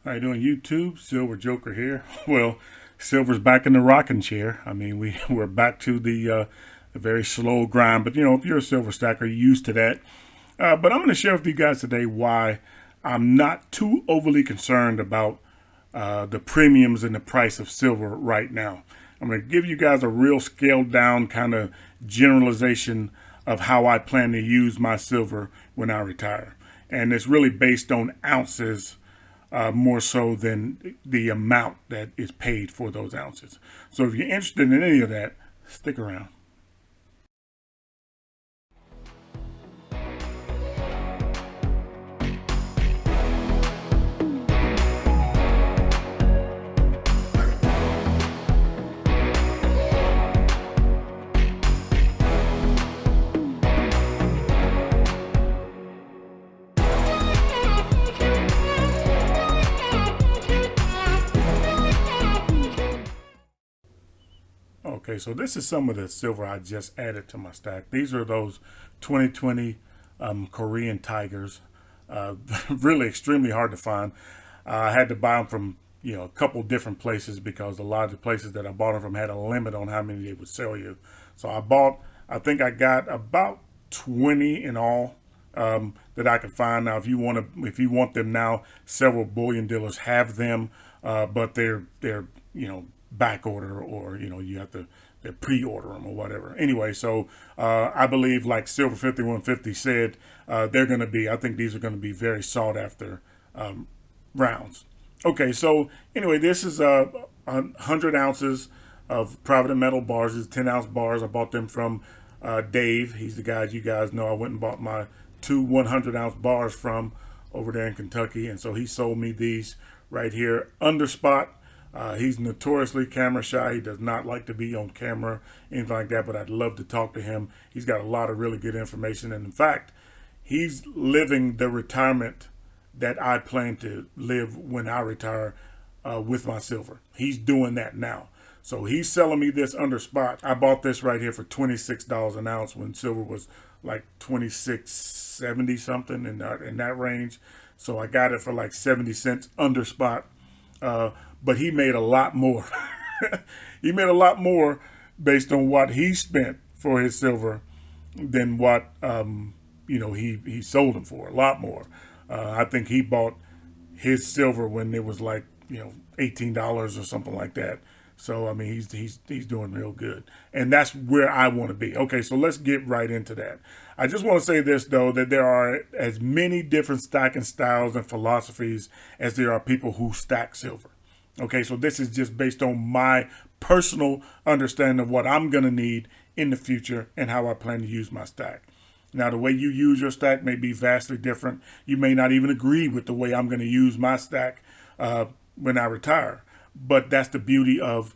How you doing, YouTube? Silver Joker here. Well, Silver's back in the rocking chair. I mean, we're back to the very slow grind. But if you're a silver stacker, you're used to that. But I'm going to share with you guys today why I'm not too overly concerned about the premiums and the price of silver right now. I'm going to give you guys a real scaled down kind of generalization of how I plan to use my silver when I retire. And it's really based on ounces more so than the amount that is paid for those ounces. So if you're interested in any of that, stick around. Okay, so this is some of the silver I just added to my stack. These are those 2020 Korean Tigers. Really extremely hard to find. I had to buy them from a couple different places because a lot of the places that I bought them from had a limit on how many they would sell you. So I think I got about 20 in all that I could find. Now, if you want them now, several bullion dealers have them, but they're back order, or you have to pre-order them or whatever. Anyway, so I believe, like Silver 5150 said, I think these are going to be very sought after rounds. Okay, so anyway, this is 100 ounces of private metal bars. These 10-ounce bars. I bought them from Dave. He's the guy you guys know I went and bought my two 100-ounce bars from over there in Kentucky, and so he sold me these right here under spot. He's notoriously camera shy. He does not like to be on camera, anything like that, but I'd love to talk to him. He's got a lot of really good information. And in fact, he's living the retirement that I plan to live when I retire with my silver. He's doing that now. So he's selling me this under spot. I bought this right here for $26 an ounce when silver was like $26.70 something in that range. So I got it for like 70 cents under spot. But he made a lot more. He made a lot more based on what he spent for his silver than what he sold them for. A lot more. I think he bought his silver when it was like $18 or something like that. So I mean, he's doing real good, and that's where I want to be. Okay, so let's get right into that. I just want to say this though, that there are as many different stacking styles and philosophies as there are people who stack silver. Okay, so this is just based on my personal understanding of what I'm going to need in the future and how I plan to use my stack. Now, the way you use your stack may be vastly different. You may not even agree with the way I'm going to use my stack when I retire. But that's the beauty of,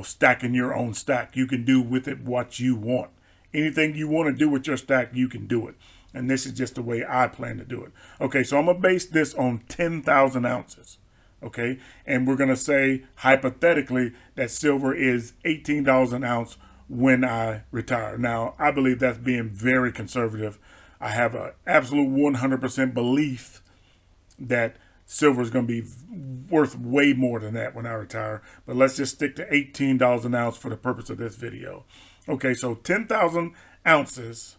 stacking your own stack. You can do with it what you want. Anything you want to do with your stack, you can do it. And this is just the way I plan to do it. Okay, so I'm going to base this on 10,000 ounces. Okay, and we're going to say hypothetically that silver is $18 an ounce when I retire. Now, I believe that's being very conservative. I have an absolute 100% belief that silver is going to be worth way more than that when I retire. But let's just stick to $18 an ounce for the purpose of this video. Okay, so 10,000 ounces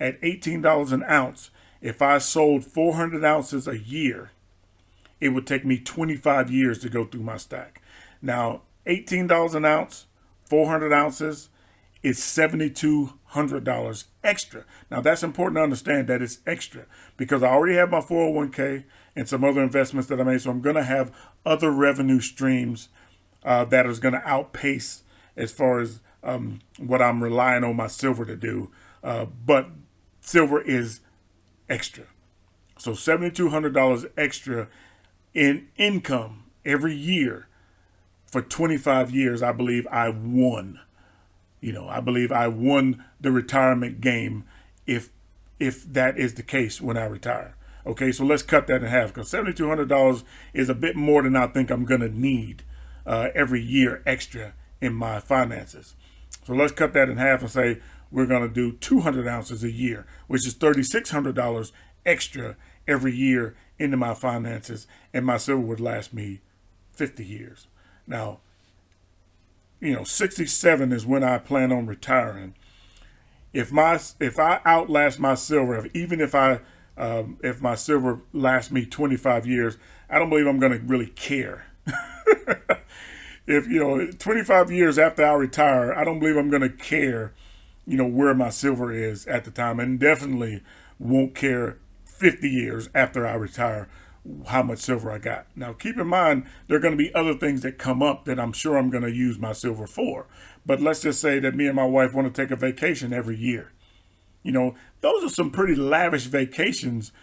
at $18 an ounce. If I sold 400 ounces a year, it would take me 25 years to go through my stack. Now, $18 an ounce, 400 ounces is $7,200 extra. Now, that's important to understand that it's extra because I already have my 401k and some other investments that I made. So I'm going to have other revenue streams that is going to outpace as far as what I'm relying on my silver to do. But silver is extra. So $7,200 extra in income every year for 25 years. I believe I won. I believe I won the retirement game if that is the case when I retire. Okay, so let's cut that in half because $7,200 is a bit more than I think I'm going to need every year extra in my finances. So let's cut that in half and say we're going to do 200 ounces a year, which is $3,600 extra every year into my finances, and my silver would last me 50 years. Now, 67 is when I plan on retiring. If I outlast my silver, even if my silver lasts me 25 years, I don't believe I'm going to really care. If 25 years after I retire, I don't believe I'm going to care, where my silver is at the time, and definitely won't care 50 years after I retire how much silver I got. Now, keep in mind, there are going to be other things that come up that I'm sure I'm going to use my silver for. But let's just say that me and my wife want to take a vacation every year. Those are some pretty lavish vacations.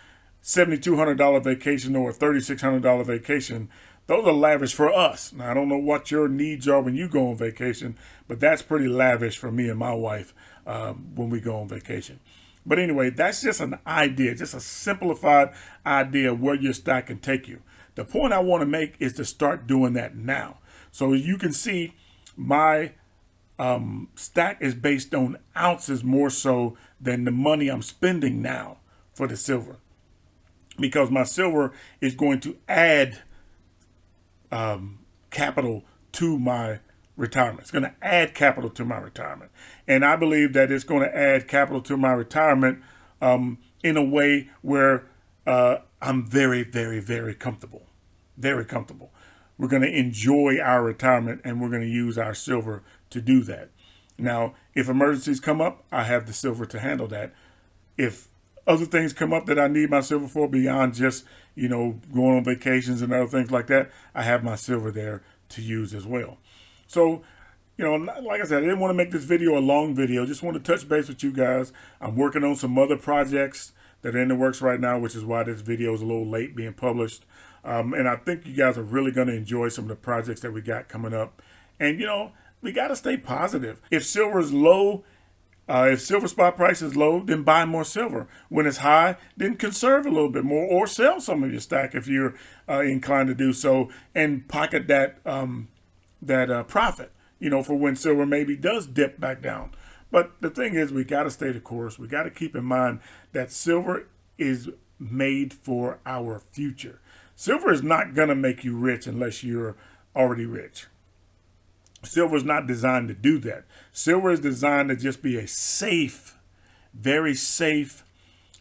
$7,200 vacation or a $3,600 vacation. Those are lavish for us. Now, I don't know what your needs are when you go on vacation, but that's pretty lavish for me and my wife when we go on vacation. But anyway, that's just an idea, just a simplified idea of where your stack can take you. The point I want to make is to start doing that now. So as you can see, my stack is based on ounces more so than the money I'm spending now for the silver. Because my silver is going to add capital to my retirement. It's going to add capital to my retirement. And I believe that it's going to add capital to my retirement in a way where I'm very, very, very comfortable. Very comfortable. We're going to enjoy our retirement, and we're going to use our silver to do that. Now, if emergencies come up, I have the silver to handle that. If other things come up that I need my silver for beyond just, going on vacations and other things like that, I have my silver there to use as well. So, like I said, I didn't want to make this video a long video. Just want to touch base with you guys. I'm working on some other projects that are in the works right now, which is why this video is a little late being published. And I think you guys are really going to enjoy some of the projects that we got coming up. And, we got to stay positive. If silver is low, if silver spot price is low, then buy more silver. When it's high, then conserve a little bit more or sell some of your stack if you're inclined to do so, and pocket that profit, for when silver maybe does dip back down. But the thing is, we got to stay the course. We got to keep in mind that silver is made for our future. Silver is not going to make you rich unless you're already rich. Silver is not designed to do that. Silver is designed to just be a safe, very safe,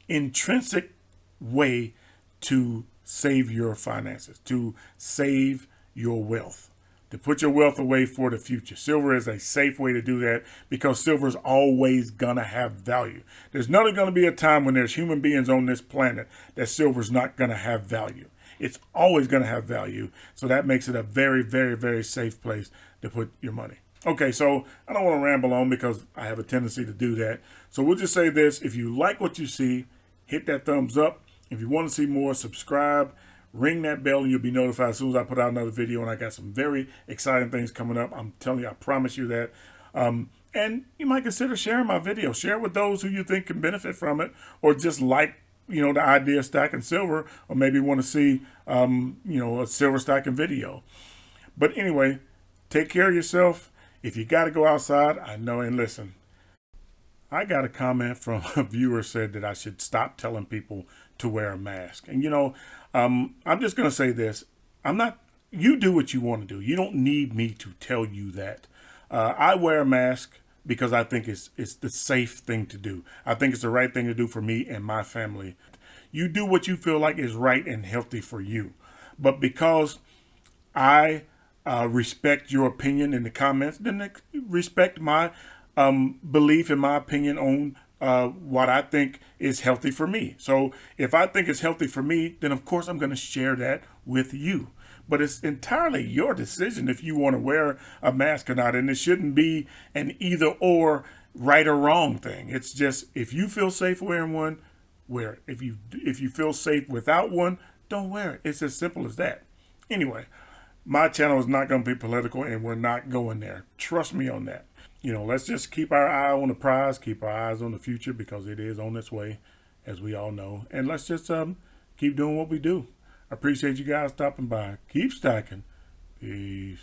intrinsic way to save your finances, to save your wealth, to put your wealth away for the future. Silver is a safe way to do that because silver is always going to have value. There's never going to be a time when there's human beings on this planet that silver is not going to have value. It's always going to have value. So that makes it a very, very, very safe place to put your money. Okay, so I don't want to ramble on because I have a tendency to do that. So we'll just say this. If you like what you see, hit that thumbs up. If you want to see more, subscribe, ring that bell, and you'll be notified as soon as I put out another video. And I got some very exciting things coming up. I'm telling you, I promise you that. And you might consider sharing my video. Share it with those who you think can benefit from it, or just like the idea of stacking silver, or maybe want to see, a silver stacking video. But anyway, take care of yourself. If you got to go outside, I know. And listen, I got a comment from a viewer said that I should stop telling people to wear a mask. And, I'm just going to say this. You do what you want to do. You don't need me to tell you that. I wear a mask because I think it's the safe thing to do. I think it's the right thing to do for me and my family. You do what you feel like is right and healthy for you. But because I respect your opinion in the comments, then respect my belief and my opinion on what I think is healthy for me. So if I think it's healthy for me, then of course I'm going to share that with you. But it's entirely your decision if you want to wear a mask or not. And it shouldn't be an either or, right or wrong thing. It's just, if you feel safe wearing one, wear it. If you feel safe without one, don't wear it. It's as simple as that. Anyway, my channel is not going to be political, and we're not going there. Trust me on that. Let's just keep our eye on the prize, keep our eyes on the future, because it is on its way, as we all know. And let's just keep doing what we do. I appreciate you guys stopping by. Keep stacking. Peace.